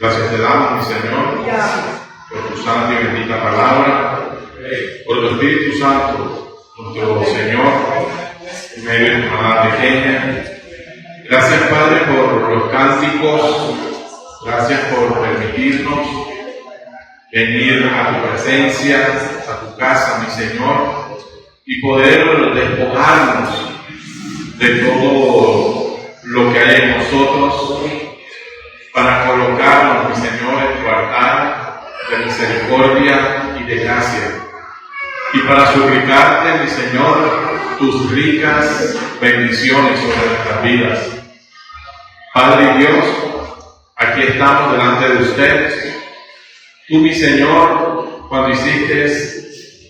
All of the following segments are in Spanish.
Gracias te damos, mi Señor, por tu santa y bendita palabra, por el Espíritu Santo, nuestro Señor, en medio de tu manada pequeña. Gracias, Padre, por los cánticos. Gracias por permitirnos venir a tu presencia, a tu casa, mi Señor, y poder despojarnos de todo lo que hay en nosotros, para colocarnos, mi Señor, en tu altar de misericordia y de gracia, y para suplicarte, mi Señor, tus ricas bendiciones sobre nuestras vidas. Padre y Dios, aquí estamos delante de usted. Tú, mi Señor, cuando hiciste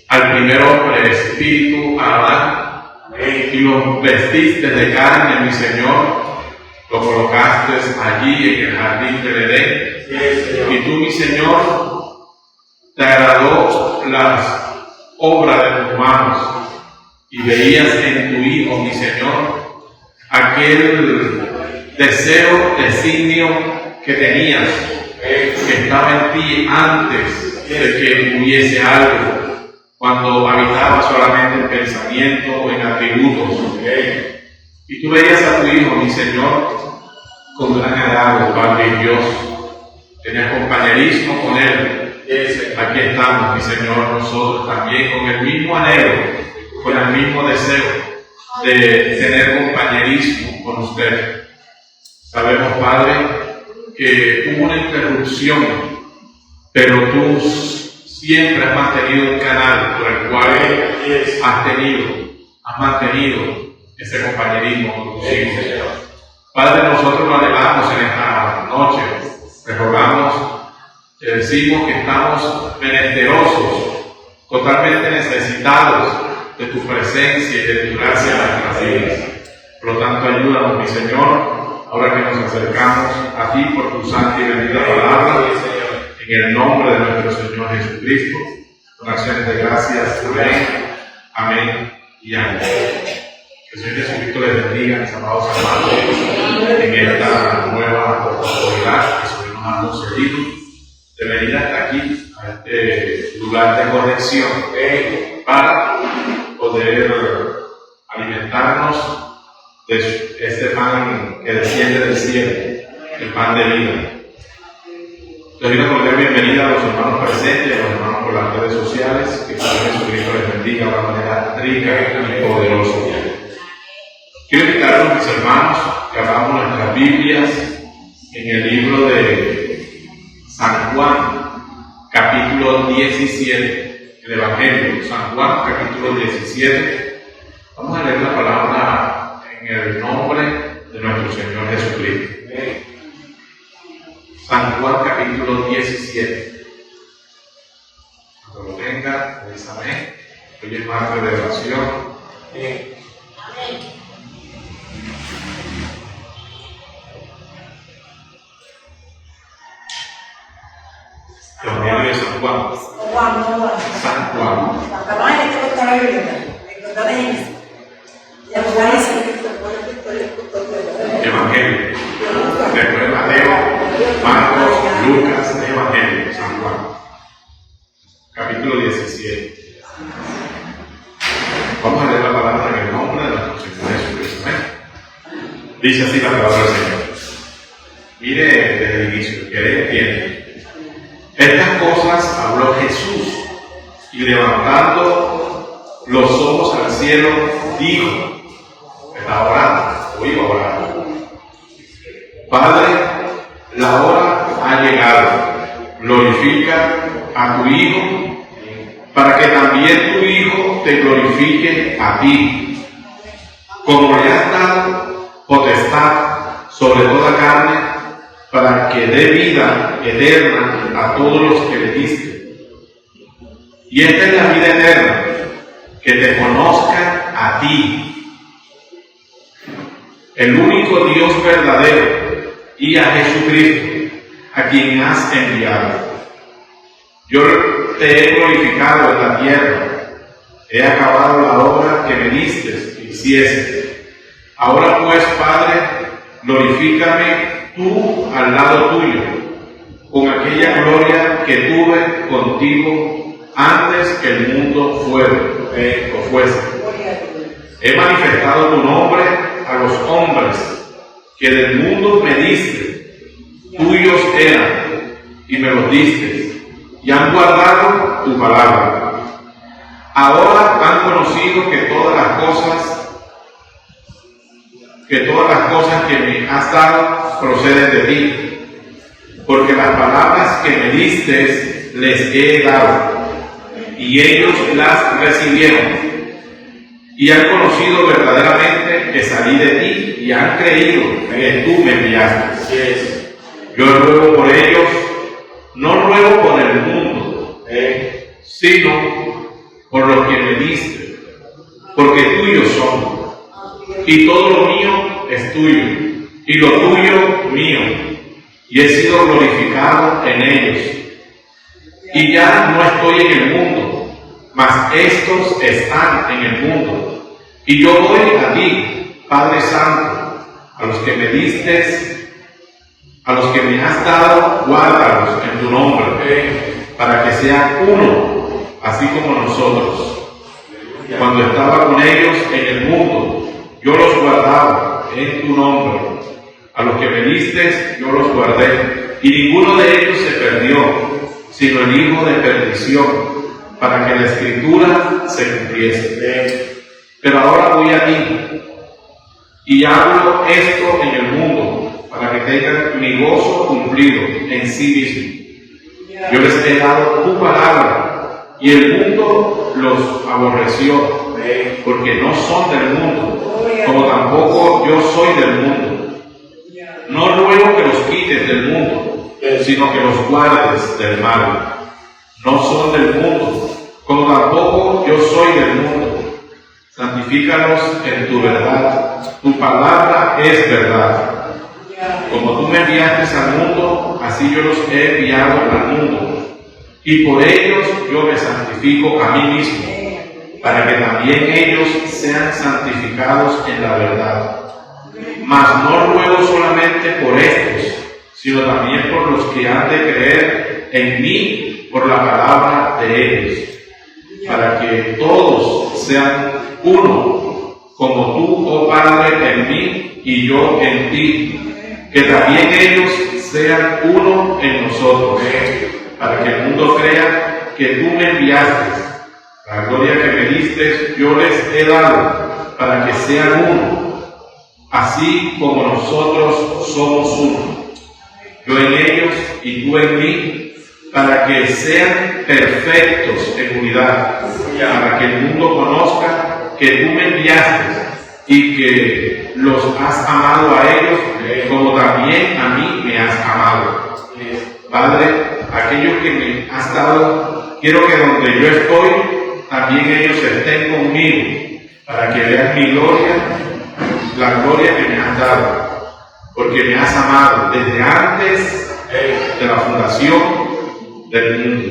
al primer hombre espíritu, a Adán, y lo vestiste de carne, mi Señor, lo colocaste allí en el jardín del Edén, y tú, mi Señor, te agradó las obras de tus manos, y veías en tu Hijo, mi Señor, aquel deseo, designio que tenías, que estaba en ti antes de que hubiese algo, cuando habitaba solamente en pensamiento o en atributos. Y tú veías a tu Hijo, mi Señor, con gran agrado, Padre y Dios. Tenías compañerismo con Él. Aquí estamos, mi Señor, nosotros también con el mismo anhelo, con el mismo deseo de tener compañerismo con usted. Sabemos, Padre, que hubo una interrupción, pero tú siempre has mantenido un canal por el cual has mantenido ese compañerismo con tus hijos. Padre, nosotros lo anhelamos en esta noche. Te rogamos, te decimos que estamos menesterosos, totalmente necesitados de tu presencia y de tu gracia en nuestras vidas. Por lo tanto, ayúdanos, mi Señor, ahora que nos acercamos a ti por tu santa y bendita palabra, en el nombre de nuestro Señor Jesucristo, con acciones de gracias. Amén, amén y amén. Que el Señor Jesucristo les bendiga, mis amados hermanos, en esta nueva oportunidad que el Señor nos ha concedido de venir hasta aquí, a este lugar de corrección, para poder alimentarnos de este pan que desciende del cielo, el pan de vida. Les doy una cordial bienvenida a los hermanos presentes y a los hermanos por las redes sociales. Que el Señor Jesucristo les bendiga de una manera rica y poderosa. Quiero invitarlos, mis hermanos, que abramos nuestras Biblias en el libro de San Juan, capítulo 17, el Evangelio, San Juan, capítulo 17. Vamos a leer la palabra en el nombre de nuestro Señor Jesucristo. San Juan, capítulo 17. Cuando lo tenga, avísame. Hoy es martes de oración. Amén. Evangelio de San Juan. San Juan. Evangelio. Después Mateo, Marcos, Lucas, Evangelio, San Juan. Capítulo 17. Vamos a leer la palabra en el nombre de nuestro Señor Jesucristo. Dice así la palabra del Señor. Mire desde el inicio, que entiende. Estas cosas habló Jesús, y levantando los ojos al cielo, dijo, está orando, o iba orando: Padre, la hora ha llegado, glorifica a tu Hijo, para que también tu Hijo te glorifique a ti, como le has dado potestad sobre toda carne, para que dé vida eterna a todos los que le diste. Y esta es la vida eterna, que te conozcan a ti, el único Dios verdadero, y a Jesucristo, a quien has enviado. Yo te he glorificado en la tierra, he acabado la obra que me diste que hiciese. Ahora pues, Padre, glorifícame tú al lado tuyo, con aquella gloria que tuve contigo antes que el mundo fuese. He manifestado tu nombre a los hombres que del mundo me diste, tuyos eran, y me los diste, y han guardado tu palabra. Ahora han conocido que todas las cosas que me has dado proceden de ti, porque las palabras que me diste les he dado, y ellos las recibieron, y han conocido verdaderamente que salí de ti, y han creído que tú me enviaste. Yo ruego por ellos, no ruego por el mundo, sino por los que me diste, porque tuyos son, y todo lo mío es tuyo, y lo tuyo mío, y he sido glorificado en ellos. Y ya no estoy en el mundo, mas estos están en el mundo, y yo voy a ti, Padre Santo, a los que me diste, a los que me has dado, guárdalos en tu nombre, para que sean uno, así como nosotros. Cuando estaba con ellos en el mundo, yo los guardaba en tu nombre. A los que me diste, yo los guardé, y ninguno de ellos se perdió, sino el hijo de perdición, para que la escritura se cumpliese. Pero ahora voy a ti, y hablo esto en el mundo, para que tengan mi gozo cumplido en sí mismo. Yo les he dado tu palabra, y el mundo los aborreció, porque no son del mundo, como tampoco yo soy del mundo. No ruego que los quites del mundo, sino que los guardes del mal. No son del mundo, como tampoco yo soy del mundo. Santifícalos en tu verdad. Tu palabra es verdad. Como tú me enviaste al mundo, así yo los he enviado al mundo. Y por ellos yo me santifico a mí mismo, para que también ellos sean santificados en la verdad. Mas no ruego solamente por estos, sino también por los que han de creer en mí por la palabra de ellos, para que todos sean uno, como tú, oh Padre, en mí y yo en ti, que también ellos sean uno en nosotros, para que el mundo crea que tú me enviaste. La gloria que me diste yo les he dado, para que sean uno, así como nosotros somos uno. Yo en ellos y tú en mí, para que sean perfectos en unidad, para que el mundo conozca que tú me enviaste y que los has amado a ellos como también a mí me has amado. Padre, aquellos que me has dado, quiero que donde yo estoy, también ellos estén conmigo, para que vean mi gloria, la gloria que me has dado, porque me has amado desde antes de la fundación del mundo.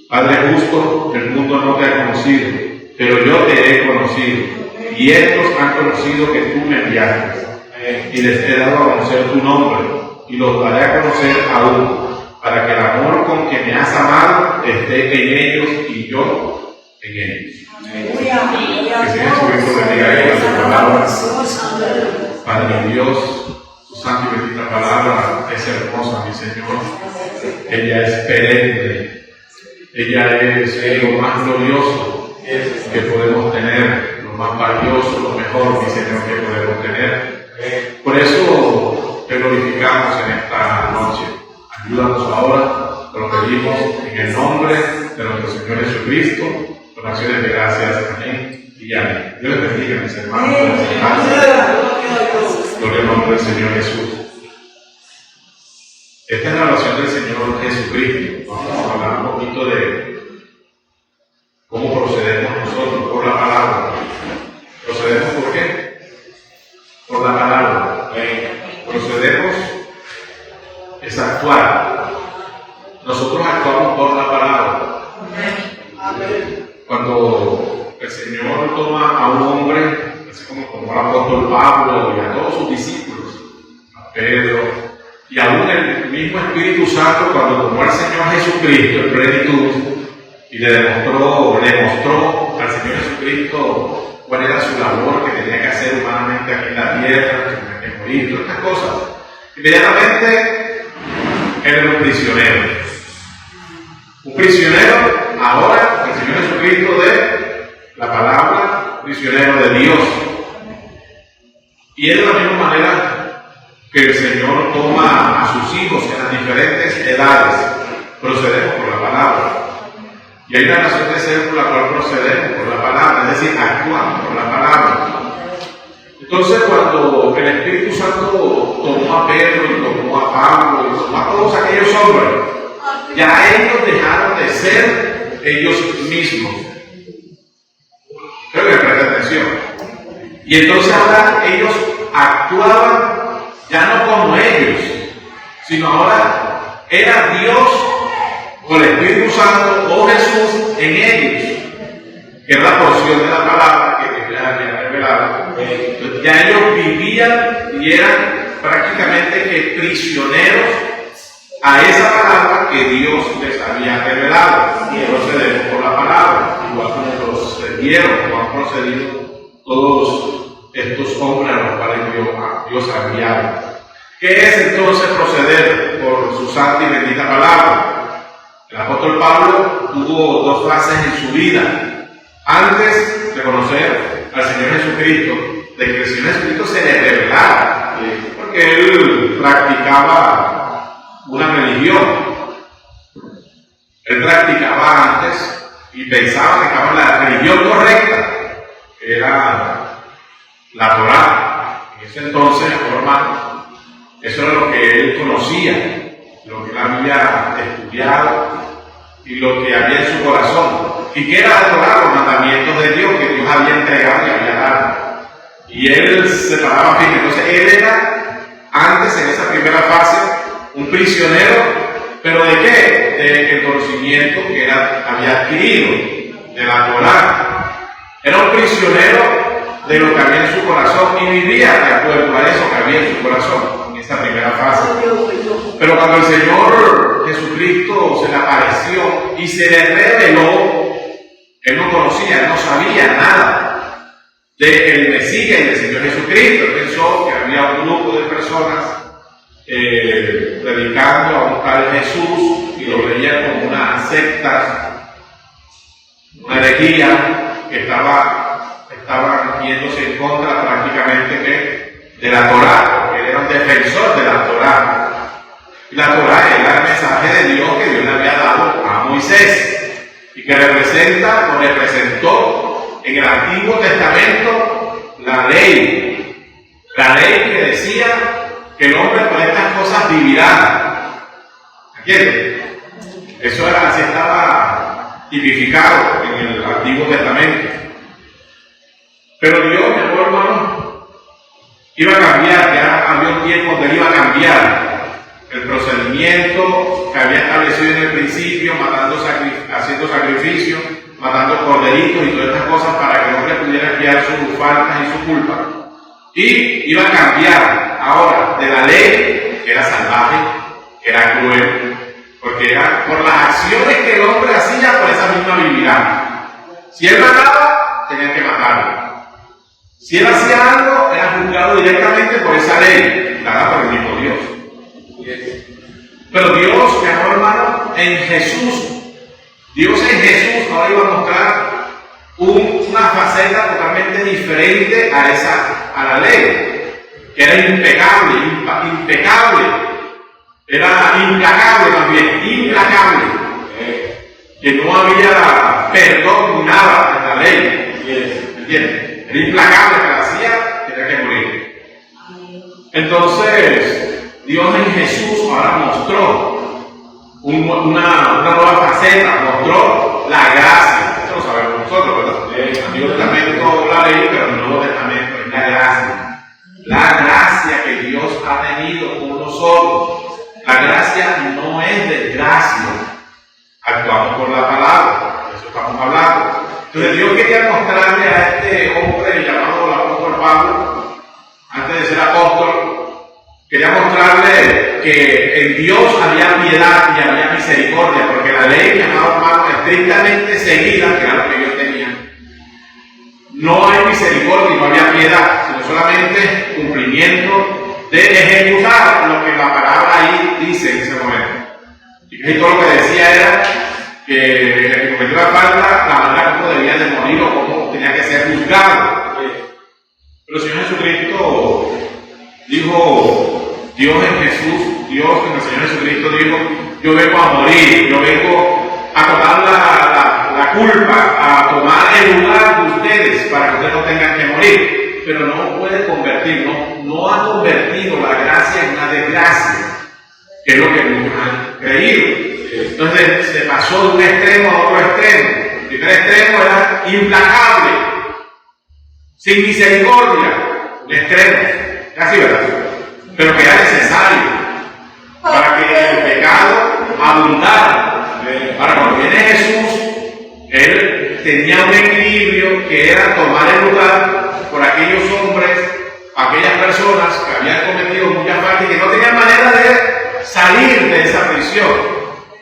Padre justo, el mundo no te ha conocido, pero yo te he conocido, y estos han conocido que tú me enviaste, y les he dado a conocer tu nombre, y los daré a conocer aún, para que el amor con que me has amado esté en ellos y yo en ellos. Que Señor Jesucristo bendiga a ellos su palabra. Padre Dios, tu santa y bendita palabra es hermosa, mi Señor. Ella es perenne. Ella es lo más glorioso que podemos tener, lo más valioso, lo mejor, mi Señor, que podemos tener. Por eso te glorificamos en esta noche. Ayúdanos ahora, te lo pedimos en el nombre de nuestro Señor Jesucristo, con acciones de gracias. Amén y amén. Dios les bendiga, mis hermanos. Gloria al nombre del Señor Jesús. salvación del Señor Jesucristo. Vamos a hablar un poquito de cómo procedemos nosotros por la palabra. ¿Procedemos por qué? Por la palabra. Procedemos es actuar. Nosotros actuamos por la palabra. Cuando el Señor toma a un hombre, así como tomó al apóstol Pablo y a todos sus discípulos, a Pedro, y aún el mismo Espíritu Santo, cuando tomó al Señor Jesucristo en plenitud y le mostró al Señor Jesucristo cuál era su labor que tenía que hacer humanamente aquí en la tierra, que tenía que morir, todas estas cosas, inmediatamente él era un prisionero. Un prisionero, ahora, el Señor Jesucristo de la palabra, un prisionero de Dios. Y es de la misma manera que el Señor toma a sus hijos en las diferentes edades. Procedemos por la palabra. Y hay una razón de ser por la cual procedemos por la palabra, es decir, actuamos por la palabra. Entonces, cuando el Espíritu Santo tomó a Pedro y tomó a Pablo y tomó a todos aquellos hombres, ya ellos dejaron de ser ellos mismos. Creo que presta atención. Y entonces ahora ellos actuaban ya no como ellos, sino ahora era Dios o el Espíritu Santo o Jesús en ellos, que es la porción de la palabra que Dios les había revelado. Entonces, ya ellos vivían y eran prácticamente que prisioneros a esa palabra que Dios les había revelado. Y procedemos por la palabra, igual como procedieron o han procedido todos estos hombres a los cuales Dios ha enviado. ¿Qué es entonces proceder por su santa y bendita palabra? El apóstol Pablo tuvo dos fases en su vida. Antes de conocer al Señor Jesucristo, de que el Señor Jesucristo se le revelara, porque él practicaba una religión. Él practicaba antes y pensaba que estaba en la religión correcta, que era la Torá. En ese entonces, hermano, eso era lo que él conocía, lo que él había estudiado y lo que había en su corazón. ¿Y qué era la Torá? Los mandamientos de Dios que Dios había entregado y había dado. Y él se paraba firme. Entonces, él era, antes, en esa primera fase, un prisionero, ¿pero de qué? Del conocimiento que había adquirido, de la Torá. Era un prisionero de lo que había en su corazón y vivía de acuerdo a eso que había en su corazón, en esta primera fase. Pero cuando el Señor Jesucristo se le apareció y se le reveló, él no conocía, él no sabía nada del Mesías y del Señor Jesucristo. Él pensó que había un grupo de personas predicando a un tal Jesús y lo veía como una secta, una herejía que estaba yéndose en contra prácticamente de la Torá, porque él era un defensor de la Torá. Y la Torá era el mensaje de Dios que Dios le había dado a Moisés y que representó en el Antiguo Testamento la ley que decía que el hombre por estas cosas vivirá. ¿Entiendes? Eso era, así estaba tipificado en el Antiguo Testamento. Pero Dios, mi amor, hermano, iba a cambiar, ya había un tiempo donde él iba a cambiar el procedimiento que había establecido en el principio, haciendo sacrificios, matando corderitos y todas estas cosas para que el hombre pudiera expiar sus faltas y su culpa. Y iba a cambiar ahora de la ley, que era salvaje, que era cruel, porque era por las acciones que el hombre hacía, por esa misma vivirá. Si él mataba, tenía que matarlo. Si él hacía algo, era juzgado directamente por esa ley, dada por el mismo Dios. Pero Dios, mi amor hermano, en Jesús, Dios en Jesús ahora iba a mostrar una faceta totalmente diferente a la ley, que era impecable, era implacable también, que no había perdón ni nada en la ley, ¿entiendes? Era implacable, que la hacía, tenía que morir. Entonces, Dios en Jesús ahora mostró una nueva faceta, mostró la gracia. Eso lo sabemos nosotros, ¿verdad? En el Antiguo Testamento la ley, pero en el Nuevo Testamento es la gracia. La gracia que Dios ha tenido con nosotros. La gracia no es desgracia. Actuamos por la palabra, de eso estamos hablando. Entonces Dios quería mostrarle a este hombre llamado el apóstol Pablo, antes de ser apóstol, quería mostrarle que en Dios había piedad y había misericordia, porque la ley, llamada hermano, estrictamente seguida, que era lo que ellos tenían. No hay misericordia y no había piedad, sino solamente cumplimiento de ejecutar lo que la palabra ahí dice en ese momento. Y todo lo que decía era que el que cometió la falta, la manera como debía de morir o cómo tenía que ser juzgado. Pero el Señor Jesucristo dijo, Dios en el Señor Jesucristo dijo, yo vengo a morir, yo vengo a tomar la culpa, a tomar el lugar de ustedes para que ustedes no tengan que morir. Pero no puede convertir, no ha convertido la gracia en una desgracia, que es lo que muchos han creído. Entonces se pasó de un extremo a otro extremo. El primer extremo era implacable, sin misericordia, un extremo, casi verdad, pero que era necesario para que el pecado abundara. Para cuando viene Jesús, Él tenía un equilibrio que era tomar el lugar por aquellos hombres, aquellas personas que habían cometido muchas faltas y que no tenían manera de salir de esa prisión.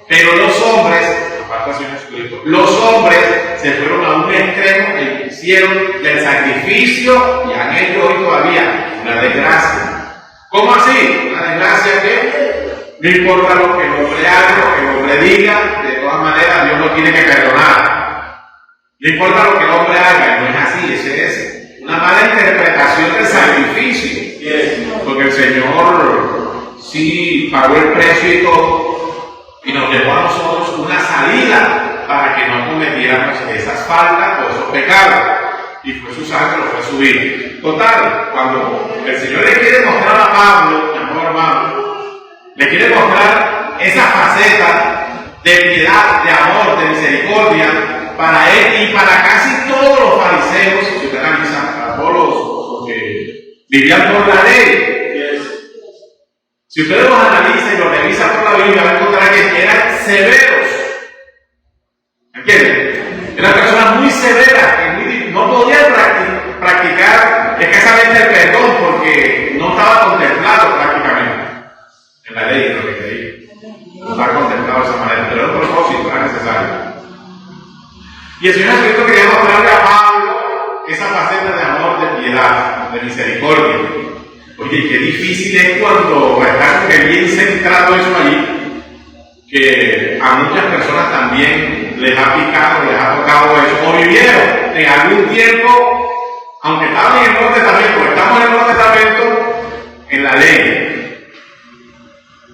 Pero los hombres, aparte del Señor Jesucristo, los hombres se fueron a un extremo e hicieron del sacrificio y han hecho hoy todavía una desgracia. ¿Cómo así? Una desgracia que no importa lo que el hombre haga, lo que el hombre diga, de todas maneras Dios no tiene que perdonar. No importa lo que el hombre haga, y no es así, ese es una mala interpretación del sacrificio. Porque el Señor sí pagó el precio y todo, y nos llevó a nosotros una salida para que no cometiéramos esas faltas o esos pecados. Y fue su sangre, lo fue su vida. Total, cuando el Señor le quiere mostrar a Pablo, mi amor hermano, le quiere mostrar esa faceta de piedad, de amor, de misericordia para él y para casi todos los fariseos, si usted analiza, para todos los que vivían por la ley. Si ustedes los analizan y los revisan por la Biblia, van a encontrar que eran severos. ¿Entienden? Eran personas muy severas, que no podían practicar escasamente el perdón porque no estaba contemplado prácticamente en la ley, lo que creí. No estaba contemplado de esa manera, pero el propósito era necesario. Y el Señor Jesucristo quería mostrarle a Pablo esa faceta de amor, de piedad, de misericordia. Oye, qué difícil es cuando está bien centrado eso allí, que a muchas personas también les ha picado, les ha tocado eso, o vivieron en algún tiempo, aunque estaban en el Nuevo Testamento, estamos en el Nuevo Testamento, en la ley.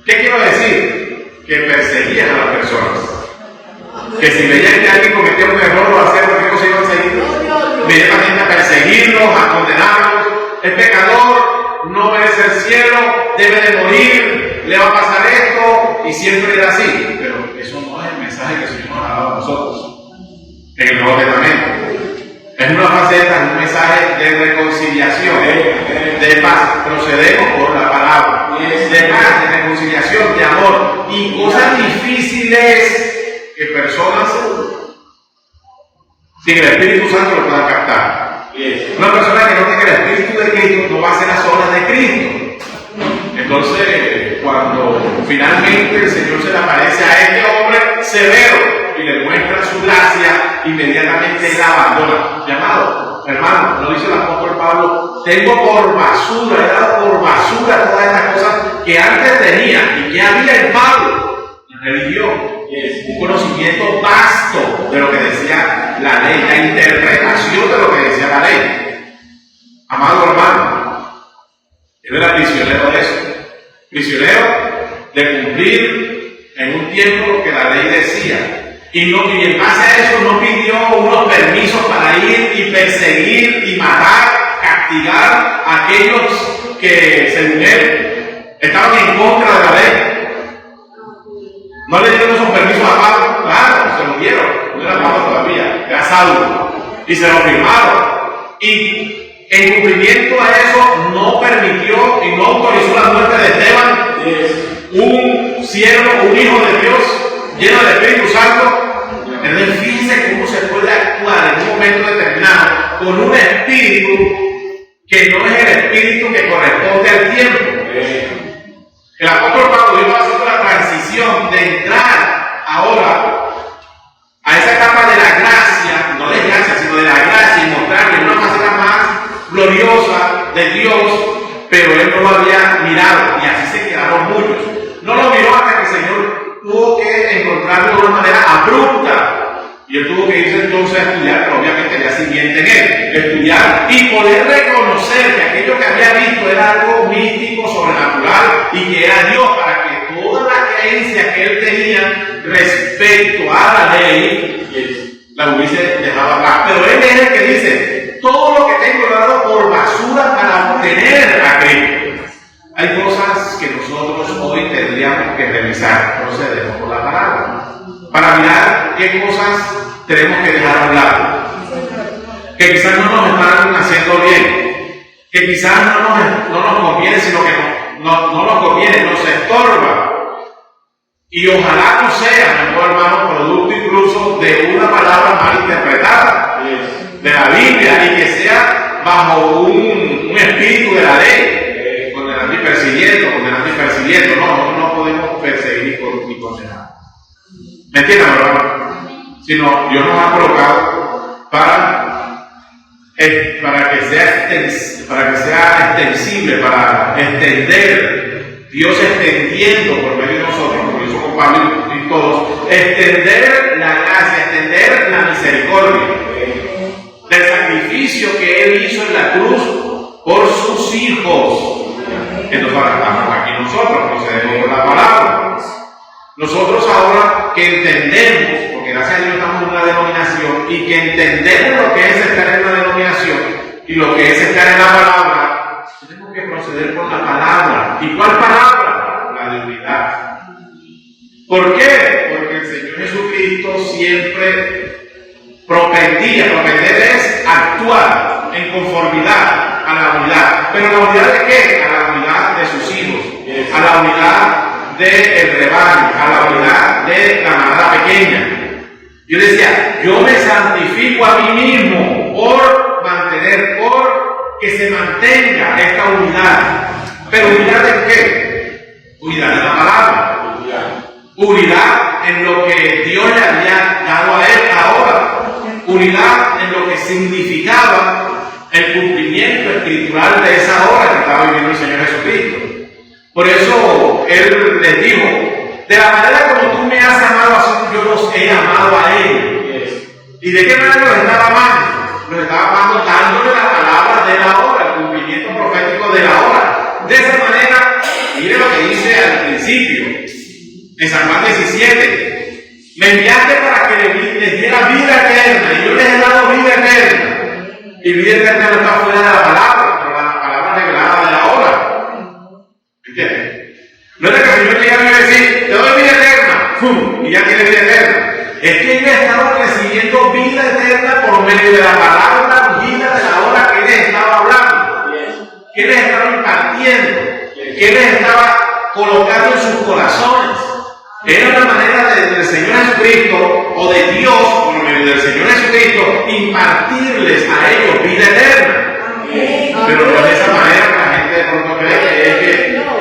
¿Qué quiero decir? Que perseguían a las personas. Que si veían que alguien cometía un error o hacía cualquier cosa, iban a seguir inmediatamente a perseguirlos, a condenarlos. El pecador no merece el cielo, debe de morir, le va a pasar esto, y siempre era así. Pero eso no es el mensaje que el Señor nos ha dado a nosotros en el Nuevo Testamento. Es una faceta, es un mensaje de reconciliación, de paz. Procedemos por la palabra, de paz, de reconciliación, de amor, y cosas difíciles que personas sin el Espíritu Santo lo puedan captar. Una persona que no tenga el Espíritu de Cristo no va a hacer las obras de Cristo. Entonces, cuando finalmente el Señor se le aparece a este hombre severo y le muestra su gracia, inmediatamente él la abandona. Llamado, hermano, lo dice el apóstol Pablo, tengo por basura, he dado por basura todas estas cosas que antes tenía y que había en Pablo, la religión. Un conocimiento vasto de lo que decía la ley, la interpretación de lo que decía la ley. Amado hermano, él era prisionero de eso, prisionero de cumplir en un tiempo lo que la ley decía, y en base a eso no pidió unos permisos para ir y perseguir y matar, castigar a aquellos que según él estaban en contra de la ley. ¿No le dieron esos permisos a Pablo? Claro, se los dieron. No era Pablo todavía, era Saulo. Y se lo firmaron. Y en cumplimiento a eso, no permitió y no autorizó la muerte de Esteban, un siervo, un hijo de Dios, lleno del Espíritu Santo. Entonces, fíjense cómo se puede actuar en un momento determinado con un espíritu que no es el espíritu que corresponde al tiempo. El apóstol Pablo iba haciendo la transición de entrar ahora a esa etapa de la gracia, no de gracia, sino de la gracia, y mostrarle una faceta más gloriosa de Dios, pero él no lo había mirado, y así se quedaron muchos. No lo miró hasta que el Señor tuvo que encontrarlo de una manera abrupta, y él tuvo que irse entonces a estudiar, pero obviamente ya siguiente en él, estudiar y poder reconocer que aquello que había visto era algo místico, sobrenatural, y que era Dios, para que toda la creencia que él tenía respecto a la ley la hubiese dejado atrás. Pero él es el que dice: todo lo que tengo lo he dado por basura para obtener a Cristo. Hay cosas que nosotros hoy tendríamos que revisar. Procedemos por la palabra para mirar qué cosas tenemos que dejar a un lado, que quizás no nos están haciendo bien, que quizás no nos conviene, sino que no nos conviene, nos estorba. Y ojalá no sea, mejor hermano, producto incluso de una palabra mal interpretada de la Biblia, y que sea bajo un espíritu de la ley, condenando y persiguiendo. No podemos perseguir ni condenar. ¿Me entienden, hermano? Sino Dios nos ha colocado para que sea extensible, para extender, Dios extendiendo por medio de nosotros, como hizo con Pablo y todos, extender la gracia, extender la misericordia del sacrificio que Él hizo en la cruz por sus hijos. Entonces ahora estamos aquí nosotros, procedemos por la palabra. Nosotros ahora que entendemos, porque gracias a Dios estamos en una denominación, y que entendemos lo que es estar en una denominación y lo que es estar en la palabra, tenemos que proceder por la palabra. ¿Y cuál palabra? La de unidad. ¿Por qué? Porque el Señor Jesucristo siempre propender es actuar en conformidad a la unidad. ¿Pero la unidad de qué? A la unidad de sus hijos, a la unidad del rebaño, a la unidad de la manada pequeña. Yo decía, yo me santifico a mí mismo por que se mantenga esta unidad. ¿Pero unidad en qué? Unidad en la palabra. Unidad en lo que Dios le había dado a él ahora. Unidad en lo que significaba el cumplimiento espiritual de esa hora que estaba viviendo el Señor Jesucristo. Por eso Él les dijo: de la manera como tú me has amado, así yo los he amado a ellos. ¿Y de qué manera los estaba amando? Los estaba amando dándole la palabra de la hora, el cumplimiento profético de la hora. De esa manera, mire lo que dice al principio, en San Juan 17: me enviaste para que les diera vida eterna, y yo les he dado vida eterna. Y vida eterna no está fuera de la palabra, pero la palabra revelada de la hora. ¿Entiendes? No es que el Señor llega a decir: te doy vida eterna, ¡pum!, y ya tiene vida eterna. Es que ellos estaban recibiendo vida eterna por medio de la palabra, vida de la hora que Él les estaba hablando, que Él les estaba impartiendo, que Él les estaba colocando en sus corazones. Era una manera del Señor Jesucristo, o de Dios, por medio del Señor Jesucristo, impartirles a ellos vida eterna. Pero no de esa manera que la gente de pronto cree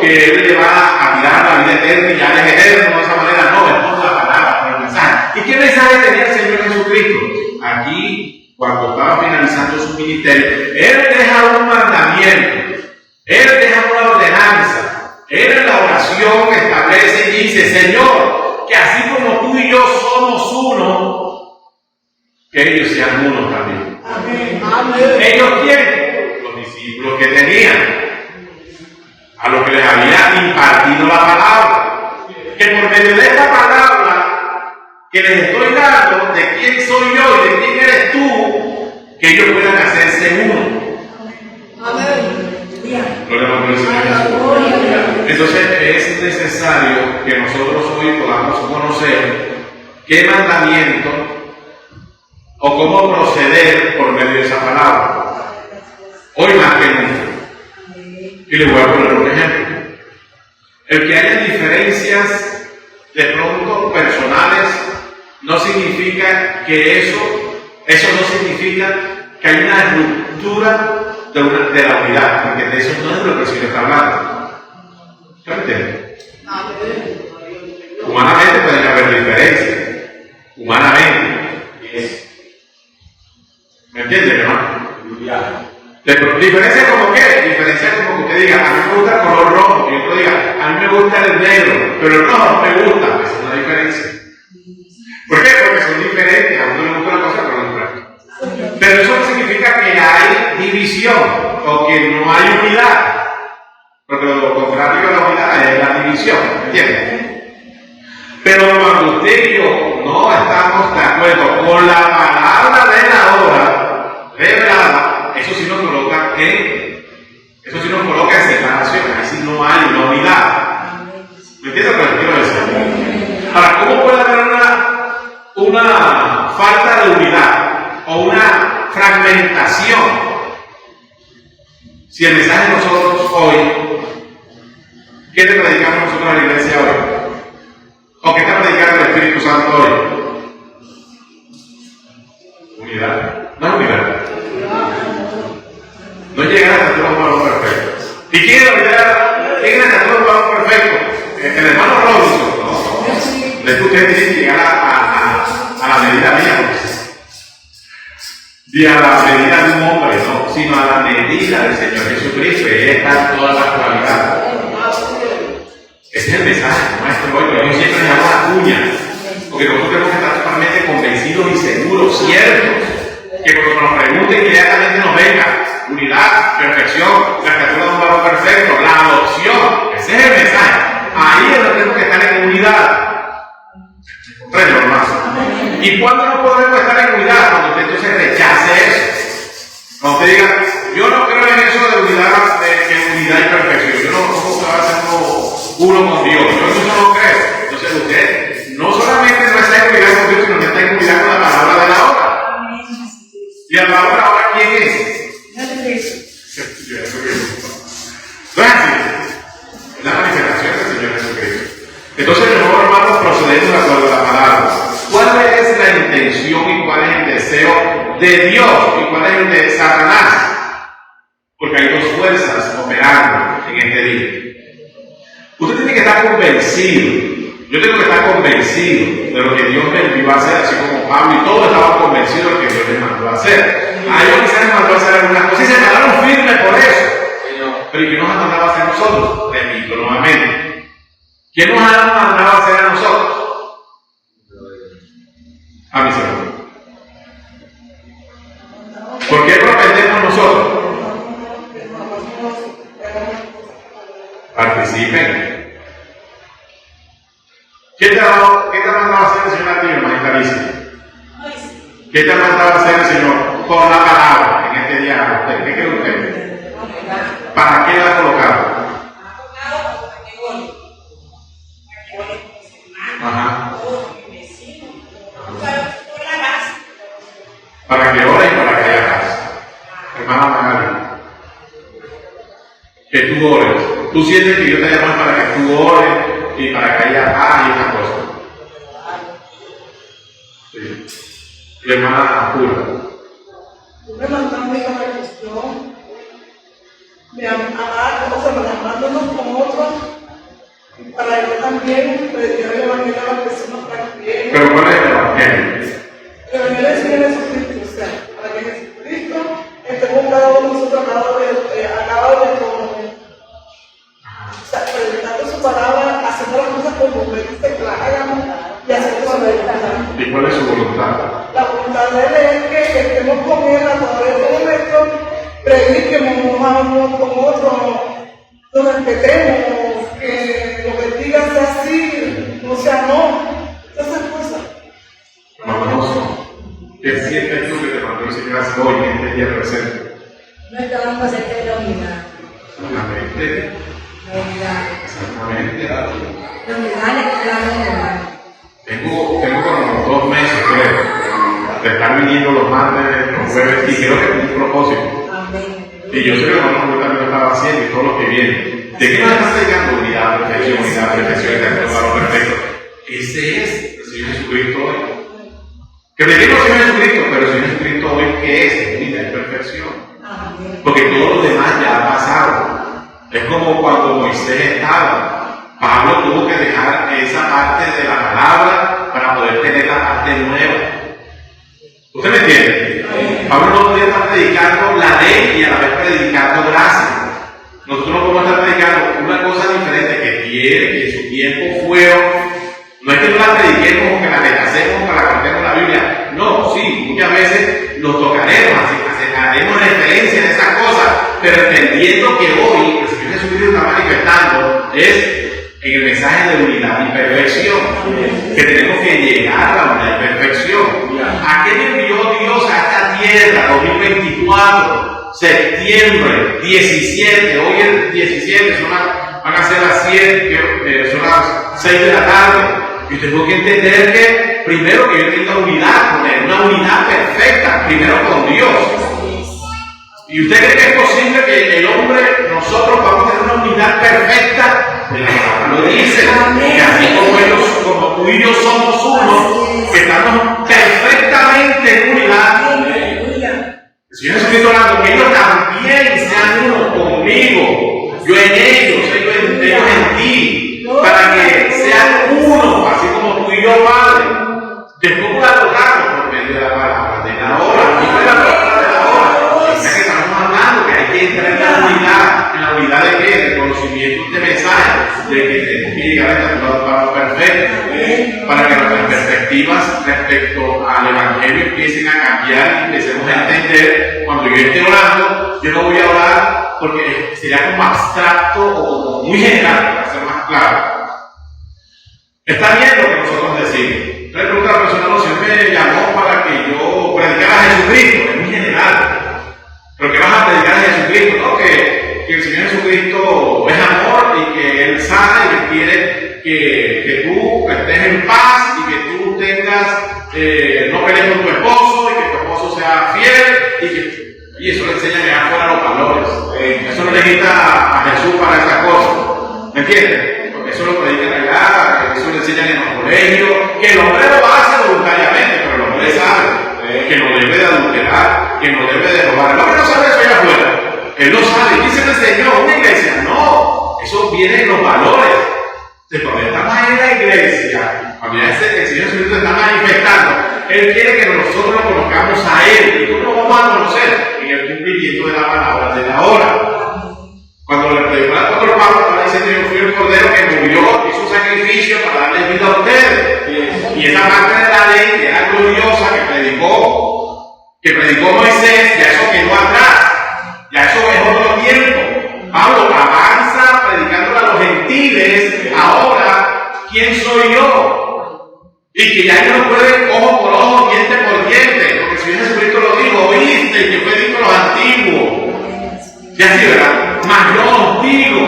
que Él le va a tirar la vida eterna y ya es eterno. De esa manera no, es por la palabra, por el mensaje. ¿Y qué mensaje tenía el Señor Jesucristo? Aquí, cuando estaba finalizando su ministerio, Él deja un mandamiento, Él deja una ordenanza. Él en la oración establece y dice: Señor, que así como tú y yo somos uno, que ellos sean uno también. Amén. ¿Ellos quién? Los discípulos que tenían, a los que les había impartido la palabra. Que por medio de esta palabra que les estoy dando, de quién soy yo y de quién eres tú, que ellos puedan hacerse uno. Amén. Gloria al nombre del Señor Jesús. Entonces es necesario que nosotros hoy podamos conocer qué mandamiento o cómo proceder por medio de esa palabra. Hoy más que nunca. Y les voy a poner un ejemplo. El que haya diferencias de pronto personales no significa que eso no significa que hay una ruptura de la unidad, porque de eso no es lo que el Señor está hablando. ¿Me entienden? Humanamente pueden haber diferencias. Humanamente. ¿Me entienden, hermano? ¿Diferencia como qué? Diferencia como que usted diga, a mí me gusta el color rojo, y otro diga, a mí me gusta el negro, pero el rojo no me gusta. Esa es una diferencia. ¿Por qué? Porque son diferentes, a uno le gusta una cosa, pero no otra. Pero eso no significa que hay división o que no hay unidad. Porque lo contrario a la unidad es la división, ¿entiendes? Pero cuando usted y yo no estamos de acuerdo con la palabra de la hora revelada, eso sí nos coloca en separación, ahí sí no hay una unidad. ¿Me entiendes lo que quiero decir? Ahora, ¿cómo puede haber una falta de unidad o una fragmentación si el mensaje de nosotros hoy, ¿qué te predicamos nosotros en la iglesia hoy? ¿O qué está predicando el Espíritu Santo hoy? Unidad. No es unidad. No llegar a la estatura de un varón perfecto. ¿Y quién es la unidad? ¿Quién es la estatura de un varón perfecto? El hermano Robinson. No. Es que ustedes tienen que llegar a la medida mía. Y a la medida de un hombre, no, sino a la medida del Señor Jesucristo. Y ahí está toda la actualidad. Ese es el mensaje, maestro. Hoy yo siempre le hago la cuña, porque nosotros tenemos que estar totalmente convencidos y seguros, ciertos, que cuando nos pregunten inmediatamente nos venga unidad, perfección, la estatura de un varón perfecto, la adopción. Ese es el mensaje. Ahí es donde tenemos que estar en unidad. Comprende, hermano. ¿Y cuándo no podemos estar en unidad? Cuando usted entonces rechace eso. Cuando usted diga, yo no creo en eso de unidad, unidad y perfección. Yo no puedo hacer uno con Dios. Yo eso no lo creo. Entonces usted no solamente no está en unidad con Dios, sino que está en unidad con la palabra de la hora. ¿Y la palabra ahora quién es? No es así. Es la manifestación del Señor Jesucristo. Entonces, nosotros, hermanos, procedemos de acuerdo a la palabra. ¿Cuál es la intención y cuál es el deseo de Dios y cuál es el de Satanás? Porque hay dos fuerzas operando en este día. Usted tiene que estar convencido. Yo tengo que estar convencido de lo que Dios me envió a hacer, así como Pablo y todos estaban convencidos de lo que Dios les mandó a hacer. A ellos quizás les mandó a hacer algunas cosas y se quedaron firmes por eso. Pero ¿y qué nos ha mandado a hacer nosotros? Repito nuevamente. ¿Qué nos ha mandado a hacer a nosotros? A mi Señor. ¿Por qué propendemos nosotros? Participen. ¿Qué te ha mandado a hacer el Señor a ti, hermanita Alicia? ¿Qué te ha mandado a hacer el Señor con la palabra en este día a usted? ¿Qué cree usted? ¿Para qué la ha colocado? Ajá. Para que ore y para que haya paz. Hermana Magali, que tú ores. Tú sientes que Dios te llama para que tú ores y para que haya paz y esas cosas. Sí. Y hermana Pura. Me mandan de la cuestión de amar, o sea, amándonos con otros, para yo también predicar el evangelio a las personas para que. ¿Pero cuál es el evangelio? El evangelio es el Jesucristo, o sea, para que Jesucristo estemos cada uno de nosotros acabado de o sea, predicando su palabra, haciendo las cosas como me dice que las hagamos y haciendo su voluntad. ¿Y cuál es su voluntad? La voluntad de él es que estemos con él a través de todo esto, prediquemos unos con otros, nos respetemos, que lo que diga sea así, no sea no, esas cosas. Hermano, ¿qué sientes tú que te mandó el Señor hoy en este día presente? No estábamos cerca de la unidad. Amén. Exactamente. Exactamente. Tengo como 2 meses, creo, de estar viniendo los martes, los jueves, y creo que con un propósito. Y yo sé que lo también lo estaba haciendo y todo lo que viene. ¿De qué nos están dedicando? Unidad, perfección, valor perfecto. Ese es el Señor Jesucristo hoy. Que predicamos al Señor Jesucristo, pero el Señor Jesucristo hoy, ¿qué es? Unidad y perfección. Porque todo lo demás ya ha pasado. Es como cuando Moisés estaba. Pablo tuvo que dejar esa parte de la palabra para poder tener la parte nueva. ¿Usted me entiende? Pablo no podía estar predicando la ley y a la vez predicando gracia. Nosotros no podemos estar predicando una cosa diferente que tiene, que en su tiempo fueron. No es que no la prediquemos o que la rechacemos o que la cantemos la Biblia. No, sí, muchas veces los tocaremos, haremos referencia a esas cosas, pero entendiendo que hoy el Señor Jesucristo está manifestando es en el mensaje de unidad y perfección, que tenemos que llegar a la unidad y perfección. ¿A qué le envió Dios a esta tierra? 2024, septiembre 17, hoy es 17, van a ser las 7, son las 6 de la tarde. Y usted tiene que entender que primero que yo tenga unidad con Él, una unidad perfecta, primero con Dios. ¿Y usted cree que es posible que el hombre, nosotros vamos a tener una unidad perfecta? La palabra lo dice, que así como tú y yo somos uno, que estamos perfectamente en unidad. El Señor Jesucristo hablando que ellos también sean uno conmigo, yo en ellos, ellos en ti, para que sean uno, así como tú y yo, Padre. Después la tocamos por medio de la palabra de la hora, y de la palabra de la hora. Es que estamos hablando que hay que entrar en la unidad de qué, del conocimiento de mensajes, de que tenemos que llegar a esta palabra perfecta, para que nuestras perspectivas respecto al Evangelio empiecen a cambiar y empecemos a entender. Cuando yo esté orando, yo no voy a orar porque sería como abstracto o como muy general, para ser más claro. Está bien lo que nosotros decimos. Le pregunta a la persona, no, si me llamó para que yo predicara a Jesucristo, es muy general. Pero que vas a predicar a Jesucristo, ¿no? Que el Señor Jesucristo es amor y que Él sana y que quiere que tú estés en paz y que tú tengas, no pelees con tu esposo y que tu esposo sea fiel y eso le enseña a dejar fuera los valores. Eso no le quita a Jesús para esa cosa. ¿Me entiendes? Porque eso lo predican allá, eso le enseñan en los colegios, que el hombre lo hace voluntariamente, pero el hombre sabe que no debe de adulterar, que no debe de robar. El hombre no sabe eso allá afuera. Él lo sabe. ¿Quién se lo enseñó? ¿Una iglesia? No. Eso viene en los valores. Entonces, cuando estamos en la iglesia, cuando ya el Señor Jesucristo está manifestando, Él quiere que nosotros lo conozcamos a Él. ¿Y cómo lo vamos a conocer? En el cumplimiento de la palabra de la hora. Cuando le predicó al apóstol Pablo, estaba diciendo: yo fui el cordero que murió, hizo un sacrificio para darle vida a ustedes. Y esa parte de la ley que era gloriosa, que predicó Moisés, ya eso quedó atrás. Ya eso es otro tiempo. Pablo avanza predicándole a los gentiles. Ahora, ¿quién soy yo? Y que ya ellos no pueden ojo por ojo, diente por diente, porque el Señor Jesucristo lo dijo: oíste que fue dicho a los antiguos. Ya sí, ¿verdad? Mas yo os digo.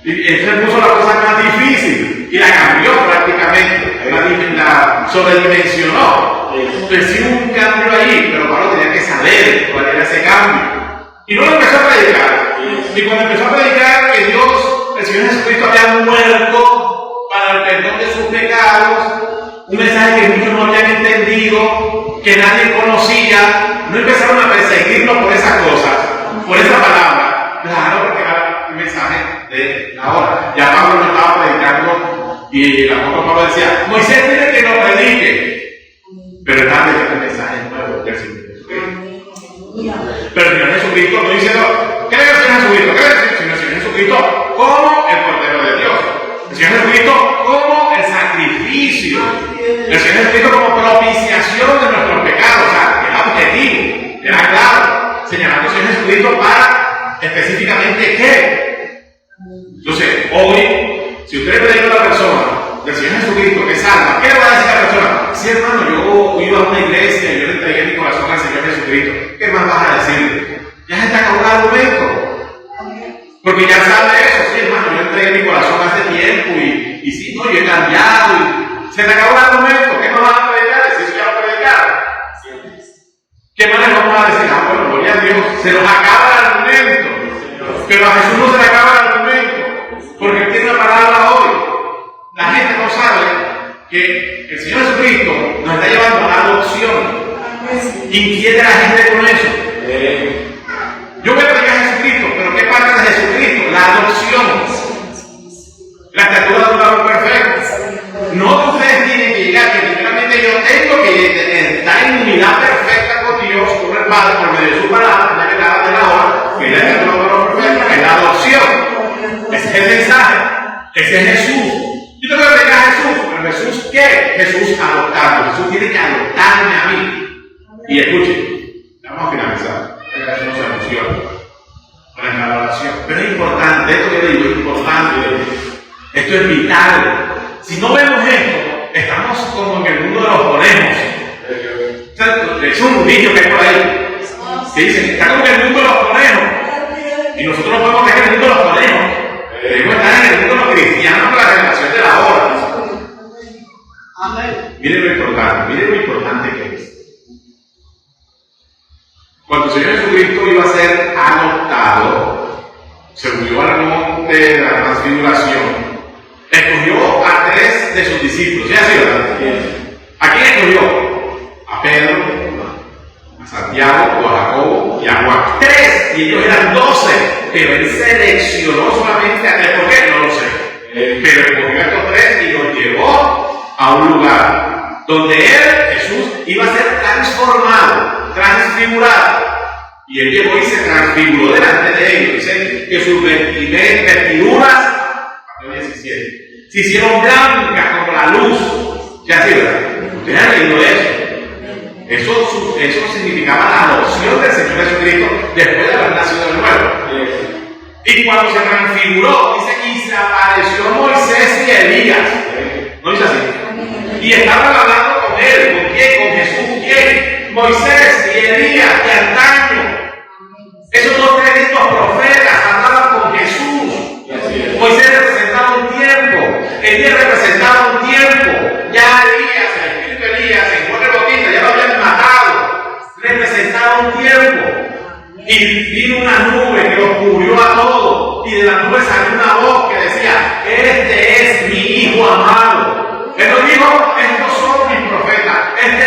Y entonces puso la cosa más difícil y la cambió prácticamente, la sobredimensionó. Entonces sí hubo un cambio ahí, pero Pablo tenía que saber cuál era ese cambio. Y luego empezó a predicar. Y cuando empezó a predicar que el Señor Jesucristo había muerto para el perdón de sus pecados, un mensaje que muchos no habían entendido, que nadie conocía, no empezaron a perseguirlo por esas cosas, por esa palabra. Claro, porque era el mensaje de la hora. Ya Pablo lo estaba predicando y el apóstol Pablo decía: Moisés tiene que lo predique, pero estaba predicando el mensaje nuevo del Señor Jesucristo. Pero el Señor Jesucristo no dice: ¿qué es el Señor Jesucristo? ¿Qué es el Señor Jesucristo? Como el Cordero de Dios. El Señor Jesucristo como el sacrificio. El Señor Jesucristo como propiciación de nuestros pecados. O sea, era objetivo, era claro, señalando al Señor Jesucristo para específicamente qué. Entonces, hoy, si usted le predica a la persona del Señor Jesucristo que salva, ¿qué le va a decir a la persona? Sí, hermano, yo iba a una iglesia y yo le entregué mi corazón al Señor Jesucristo. ¿Qué más vas a decir? Ya se te acabó el argumento. Porque ya se nos acaba el argumento. Pero a Jesús no se le acaba el argumento, porque Él tiene una palabra hoy. La gente no sabe que el Señor Jesucristo nos está llevando a la adopción. Inquieta a la gente con eso. Yo voy a predicar a Jesucristo, pero ¿qué parte de Jesucristo? La adopción. La estatura de un varón perfecto. No que ustedes tienen que llegar, que primeramente yo tengo que estar en unidad perfecta con Dios, con el Padre, por medio de su palabra, la verdad de la hora, que es la estatura de un varón perfecto, es la adopción. Ese es el mensaje. Ese es Jesús. Yo tengo que predicar a Jesús, pero Jesús, ¿qué? Jesús adoptado. Jesús tiene que adoptarme a mí. Y escuchen, vamos a finalizar. Eso no se emociona con la oración. Pero es importante, esto que digo es importante. Esto es vital. Si no vemos esto, estamos como en el mundo de los conejos. Es un niño que hay por ahí. Que dice, está como en el mundo de los conejos. Y nosotros no podemos estar en el mundo de los conejos. Debemos estar en el mundo de los cristianos con la revelación de la hora. Miren lo importante que es. Cuando el Señor Jesucristo iba a ser adoptado, se subió al monte de la transfiguración, escogió a 3 de sus discípulos. ¿Ya sí, verdad? ¿A quién escogió? A Pedro, a Santiago, a Jacobo y a Juan. 3, y ellos eran 12, pero Él seleccionó solamente a 3. ¿Por qué? No lo sé. Pero escogió a estos 3 y los llevó a un lugar donde Él, Jesús, iba a ser transformado, transfigurado. Y Él llegó y se transfiguró delante de ellos. Dice que sus vestiduras, 17, se hicieron blancas como la luz. Ya sí, ¿verdad? Ustedes han leído eso. Eso significaba la adopción del Señor Jesucristo después de haber nacido de nuevo. Y cuando se transfiguró, dice que se apareció Moisés y Elías. ¿No dice así? Y estaban hablando con Él. ¿Con quién? Con Jesús. ¿Quién? Moisés y Elías, de antaño. Esos 2 tremendos profetas hablaban con Jesús. Moisés representaba un tiempo, Elías representaba un tiempo. Ya Elías, el espíritu de Elías, en Juan el Bautista, ya lo habían matado. Representaba un tiempo. Y vino una nube que los cubrió a todos. Y de la nube salió una voz que decía: este es mi hijo amado. Él no dijo: estos son mis profetas. Este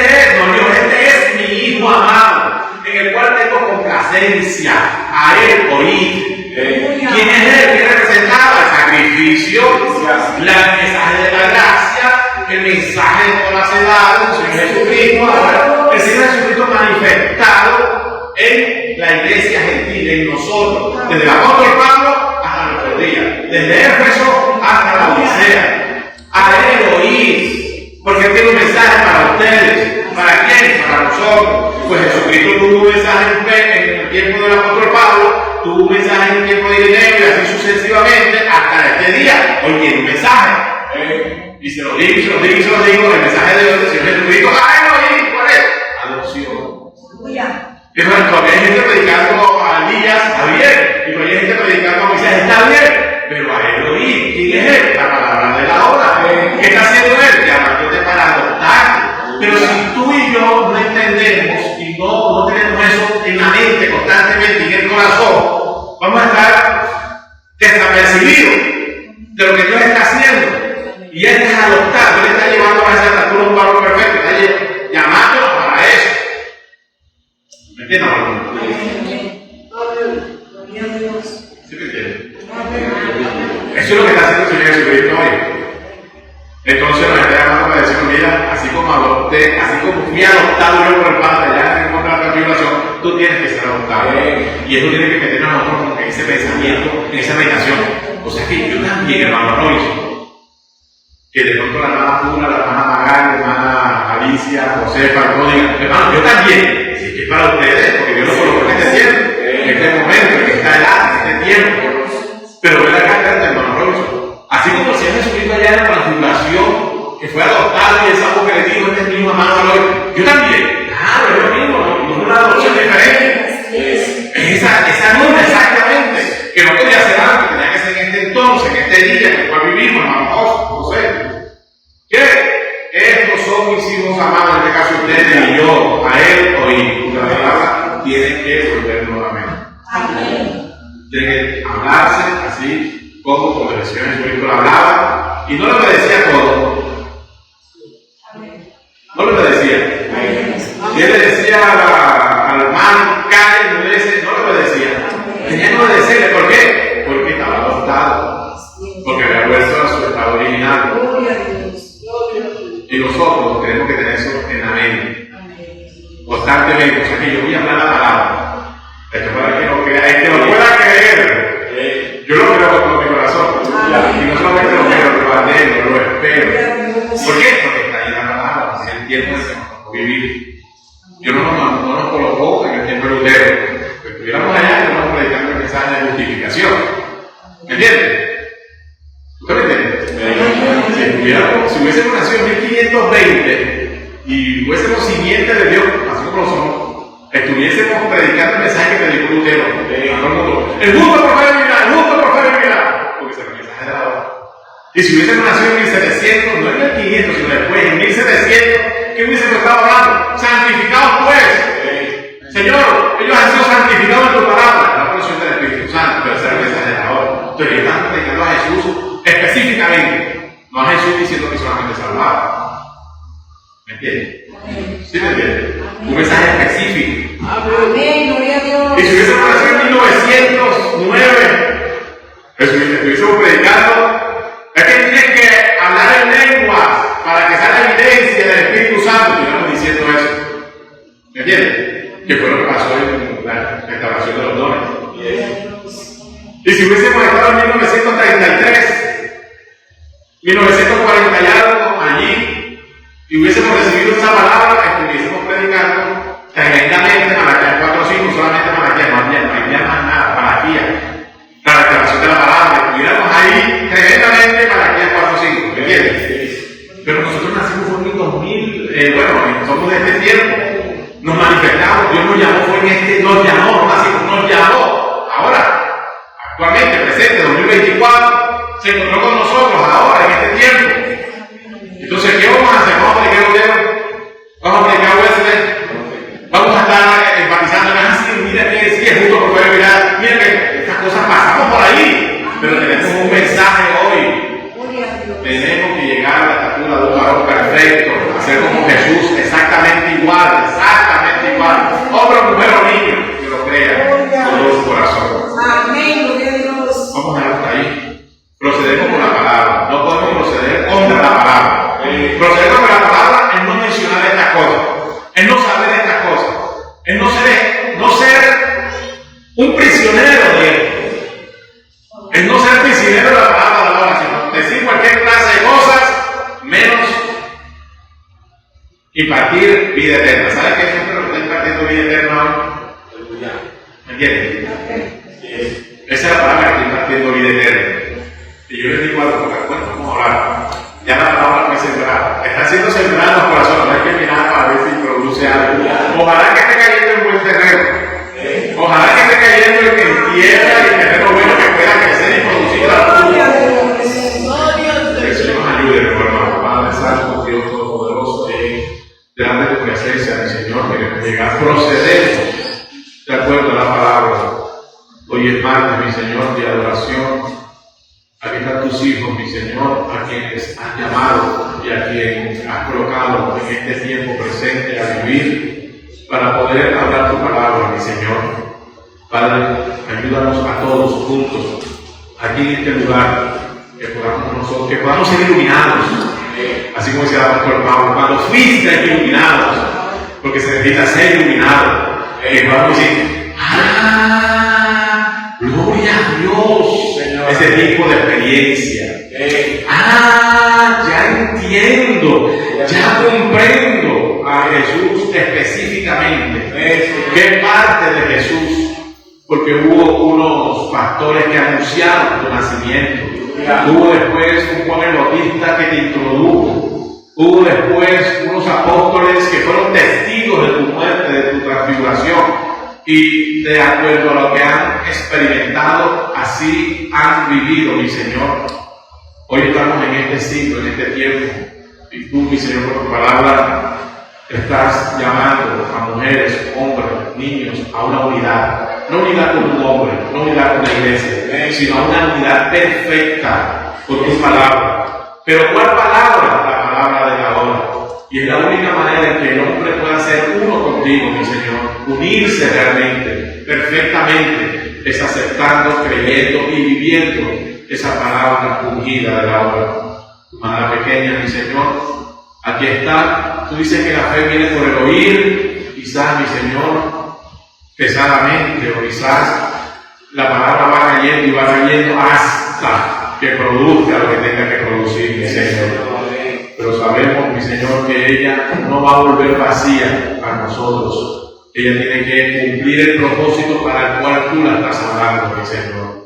es mi hijo amado, en el cual tengo complacencia. A Él oíd. ¿Quién es Él? ¿Qué representaba? El sacrificio, el mensaje de la gracia, el mensaje de todas las edades, el Señor Jesucristo. Ahora, el Señor Jesucristo manifestado en la iglesia gentil, en nosotros, desde el apóstol Pablo hasta nuestros días, desde Éfeso hasta la Odisea. A Él oíd, porque Él tiene un mensaje para ustedes. ¿Para quién? Para nosotros. Pues Jesucristo tuvo un mensaje en el tiempo del apóstol Pablo, tuvo un mensaje en el tiempo de Ireneo y así sucesivamente hasta este día. Hoy tiene un mensaje. Y se lo digo, el mensaje de Dios, del Señor Jesucristo. ¿Cuál es? Adopción. Que no, todavía hay gente predicando a Elías, está bien. Y todavía hay gente predicando a Moisés, está bien. Pero a Él oír. ¿Quién es Él? La palabra de la hora. ¿Qué está haciendo Él? Llamándote para adoptarte. Pero si tú y yo no entendemos y no tenemos eso en la mente constantemente y en el corazón, vamos a estar desapercibidos de lo que Dios está haciendo. Y Él está adoptando, Él está llevando a esa estatura un varón perfecto, está llamándonos para eso. ¿Me entiendes? ¿Sí me entiendes? Eso es lo que está haciendo el Señor Jesucristo hoy. Entonces nos está llamando para decir: mira, así como fui adoptado yo por el Padre, ya en contra de la tribulación, tú tienes que ser adoptado. Y eso tiene que meternos a nosotros en ese pensamiento, en esa meditación. O sea que yo también, hermano Royce, que de pronto la hermana Pula, la hermana Magal, la hermana Alicia, Josefa, no digan: hermano, yo también. Si es que es para ustedes, porque Dios lo colocó en este tiempo, en este momento, en esta edad, en este tiempo. Pero ven acá, hermano Royce. Así como el Señor Jesucristo allá en la transfiguración, que fue adoptado y el sapo que le dijo: este es mi hijo amado, yo también. Claro, es lo mismo, no es una adopción diferente. Esa nube, exactamente, que no podía ser antes, tenía que ser en este entonces, en este día en el cual vivimos, hermano José. ¿Qué? Estos son mis hijos amados, en este caso ustedes y yo, a Él oír. La palabra tiene que volver nuevamente. Amén. De hablarse así como el Señor Jesucristo lo hablaba, y no le obedecía todo. No le obedecía. Si él le decía al hermano, calle, obedece, no le obedecía. Tenía que obedecerle. ¿Por qué? Porque estaba adoptado. Porque había vuelto a su estado original. Y nosotros tenemos que tener eso en la mente. Constantemente. O sea que yo voy a hablar la palabra. Esto para que lo crea, el que lo pueda creer. Yo lo creo con todo mi corazón. Y no solamente lo creo, lo anhelo, lo espero. ¿Por qué? Porque está ahí la palabra. Es el tiempo en que nos tocó vivir. Dios no nos colocó en el tiempo de Lutero. Si estuviéramos allá, estamos predicando el mensaje de justificación. ¿Me entiendes? ¿Usted me entiende? Si hubiésemos nacido en 1520 y fuésemos simientes de Dios, así como lo somos, estuviésemos predicando el mensaje que predicó Lutero. El justo por fe vivirá, el justo por fe vivirá. Porque ese es el mensaje de la hora. Y si hubiésemos nacido en 1700, no en 1500, sino después, en 1700, ¿qué hubiésemos estado hablando? Santificados pues. Señor, ellos han sido santificados en tu palabra. La porción del Espíritu Santo, pero ese es el mensaje de la hora. Entonces, están predicando a Jesús específicamente, no a Jesús diciendo que solamente salvaba. ¿Me entiendes? ¿Sí me entiendes? Un mensaje específico. Amén, gloria a Dios. Y si hubiésemos nacido en 1909, estuviésemos predicando, es que tienes que hablar en lenguas para que salga evidencia del Espíritu Santo. Y estamos diciendo eso. ¿Me entiendes? Que fue lo que pasó en la restauración de los dones. Y si hubiésemos estado en 1933, 1940 y algo allí, y hubiésemos recibido esa palabra, estuviésemos predicando tremendamente Malaquías 4:5, solamente Malaquías, no había más nada, Malaquías, la restauración de la palabra, estuviéramos ahí tremendamente Malaquías 4:5, ¿me entiendes? Pero nosotros nacimos en el 2000, bueno, somos de este tiempo, nos manifestamos, Dios nos llamó, nos llamó, ahora. Actualmente, presente, 2024, se encontró con nosotros ahora, en este tiempo. Entonces, ¿qué vamos a hacer? ¿Vamos a predicar Lutero? ¿Vamos a predicar Wesley? ¿Vamos a estar enfatizando? Mira que sí, es justo por poder mirar. Mira que estas cosas pasamos por ahí, pero tenemos un mensaje hoy. Tenemos que llegar a la estatura de un varón perfecto, a ser como Jesús, exactamente igual. Hombre, mujer o niño, que lo crea con todo su corazón. Amén, gloria a Dios. Vamos a dejarlo hasta ahí. Procedemos con la palabra. No podemos proceder contra la palabra. Proceder contra la palabra es no mencionar estas cosas. Es no saber estas cosas. Es no ser un prisionero de esto. Es no ser prisionero de la palabra de la oración. Decir cualquier clase de cosas, menos impartir vida eterna. ¿Sabes qué? Siempre lo que está impartiendo vida eterna hoy. ¿Me entiendes? Esa es la palabra que estoy impartiendo vida eterna. Y yo les digo algo, bueno, vamos a hablar. Ya la palabra no es sembrada. Está siendo sembrada en los corazones. No hay que mirar para ver si produce algo. Ojalá que esté cayendo en buen terreno. Ojalá que esté cayendo en tierra y en terreno bueno que pueda crecer y producir algo. Que el Señor nos ayude, hermano. Padre Santo, Dios Todopoderoso, delante de tu presencia, mi Señor, que llegar a proceder de acuerdo a la palabra. Hoy es martes, mi Señor, de adoración. Aquí están tus hijos, mi Señor, a quienes has llamado y a quien has colocado en este tiempo presente a vivir para poder hablar tu palabra, mi Señor. Padre, ayúdanos a todos juntos, aquí en este lugar, que podamos ser iluminados, así como decía el apóstol Pablo, cuando fuiste iluminados, porque se necesita ser iluminado, podamos decir, gloria a Dios, Señor. Ese tipo de experiencia. Ya entiendo, ya comprendo a Jesús específicamente. ¿Qué parte de Jesús? Porque hubo unos pastores que anunciaron tu nacimiento. Hubo después un Juan el Bautista que te introdujo. Hubo después unos apóstoles que fueron testigos de tu muerte, de tu transfiguración. Y de acuerdo a lo que han experimentado, así han vivido, mi Señor. Hoy estamos en este siglo, en este tiempo, y tú, mi Señor, por tu palabra, estás llamando a mujeres, hombres, niños a una unidad. No unidad con un hombre, no unidad con la iglesia, sino una unidad perfecta con tu palabra. Pero ¿cuál palabra? La palabra de la hora. Y es la única manera en que el hombre pueda ser uno contigo, mi Señor, unirse realmente, perfectamente, es aceptando, creyendo y viviendo esa palabra ungida de la hora. Tu mano pequeña, mi Señor, aquí está. Tú dices que la fe viene por el oír, quizás, mi Señor, pesadamente, o quizás la palabra va cayendo y va cayendo hasta que produzca lo que tenga que producir, mi Señor. Pero sabemos, mi Señor, que ella no va a volver vacía a nosotros. Ella tiene que cumplir el propósito para el cual tú la estás hablando, mi Señor.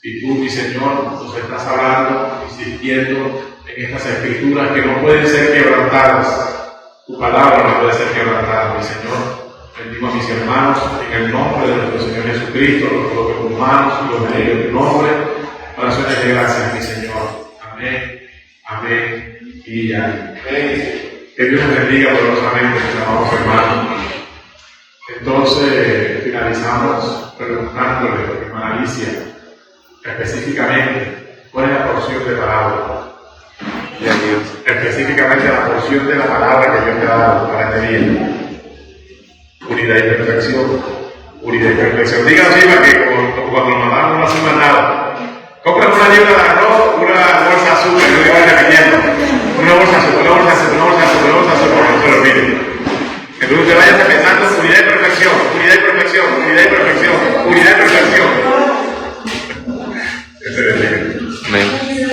Y tú, mi Señor, nos estás hablando, insistiendo en estas escrituras que no pueden ser quebrantadas. Tu palabra no puede ser quebrantada, mi Señor. Bendigo a mis hermanos en el nombre de nuestro Señor Jesucristo, los coloco en tus manos y los bendigo en tu nombre. Oraciones de gracias, mi Señor. Amén, amén y amén. Que Dios nos bendiga poderosamente, mis amados hermanos. Entonces, finalizamos preguntándole, hermana Alicia, específicamente, ¿cuál es la porción de palabra? Específicamente la porción de la palabra que Dios te ha dado para este día. Unidad y perfección. Unidad y perfección. Díganlo así para que cuando nos mandamos no hacemos nada. Compren una libra de arroz, una bolsa de azúcar, yo voy repitiendo. Una bolsa de azúcar, una bolsa de azúcar, una bolsa de azúcar, una bolsa de azúcar, no se lo olviden. Entonces usted vaya pensando unidad y perfección, unidad y perfección, unidad y perfección, unidad y perfección. Amén.